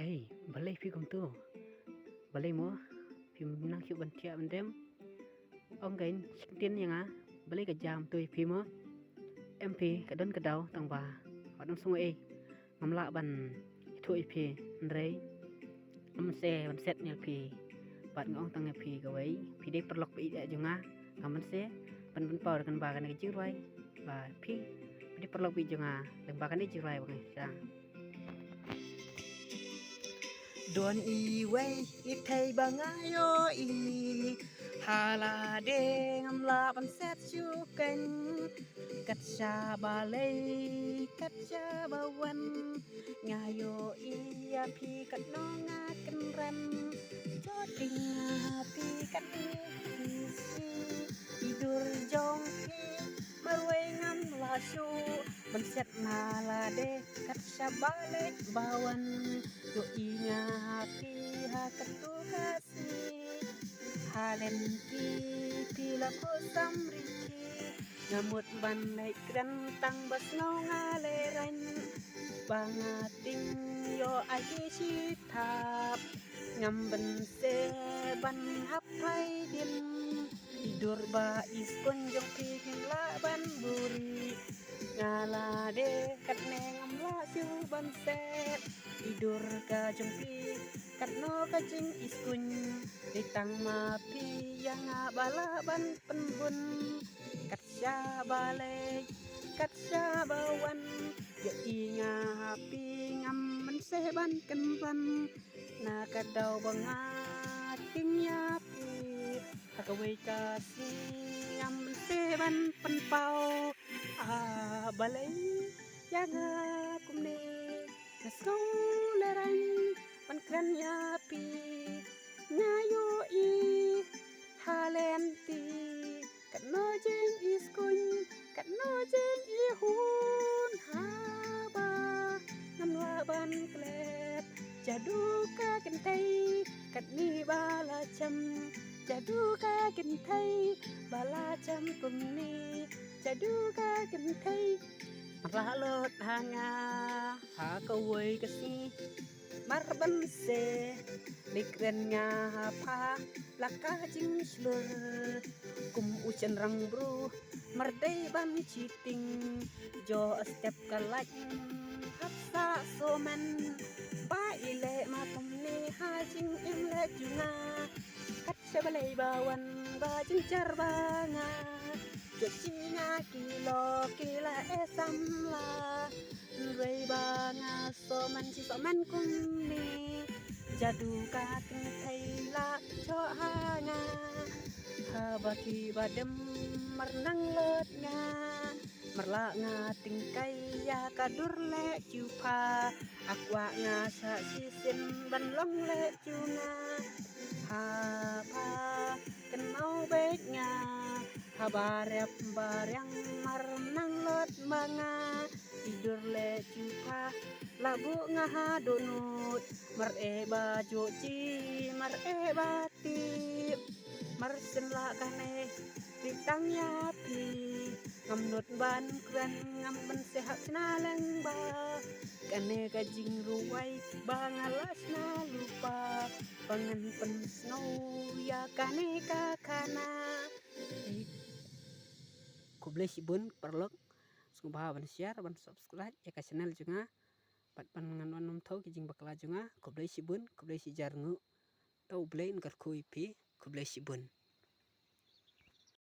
Balai phi kum tu. Balai mo phi nang chu ban tia ban dem. Ông gain tin yang a. Balai ka jam tu phi mo. Em phi ka don ka dau tang ba. Wa dam sung ngam la ban thu phi rei. Am se ban set nyal phi. Bat ngong tang phi ka wei. Phi dei perlok pi da junga. Ngam se ban pau kan ba kan ka jirai. Ba phi dei perlok pi junga. Dang ba kan ni jirai ba sang. Don i wei i thei bangayo i hala de ngam la ban set chu ken kat cha ba lei kat cha ba wan ngayo i ya phi kat no nga kan ran cho ting pi kat ni si i dur jong pi marway ngam la chu ban set na la de kat cha ba lei ba wan yo i nga pi ha kat tu kasi halen pi la ko samri ngamut ban lai kran tang bas no ngale ran bangating yo ai chi thap ngam ban se ban hap hai din tidur ba iskon jong pi la ban buri ngala de kat ne ngam la chu ban se tidur ka jong pi kat no ka jing iskun di tang ma pi yang bala ban penbun kat sya balai kat sya bawan ya inga pi ngam man se ban kan ban na ka dau banga ting ya pi ka wei ka si ngam man se ban pan pau balai yang kum ne Nasko leran pan kran ya pi ngayo i halenti kat no jeng iskun kat no jeng i hun haba ngam la ban klet jadu ka kan tai kat ni bala cham jadu ka kan tai bala cham kum ni jadu ka kan tai Ralot hanga ha ka wei ka si marban se likren nga pa laka jing slur kum uchen rang bru mardai ban chiting jo step kalak hapsa soman ba ile ma kum ne ha jing im le junga kat sebalai bawan ba jing jar banga Jocina kila esam la Rei banga soman si soman kumni Jadu ka ting thai la cho hanga Habaki badem marnang lot nga Marla nga ting kaya kadur le jupa Akwa nga sa sisin ban long le junga Hapa kenau baik nga Habarep barang marnang lot mga tidur le jupa labu ngaha donut mareba joci mareba tip marsen la kane pitang yapi ngamnut ban kran ngam ban sehat nalang ba kane kajing ruwai bangalas na lupa pangan pen snow ya kane kakana Kublai si bun perlok sungba ban share ban subscribe ya ka channel junga pat pan ngan wan nom thau ki jing bakla junga kublai si bun kublai si jar ngu tau blai ngar kui pi kublai si bun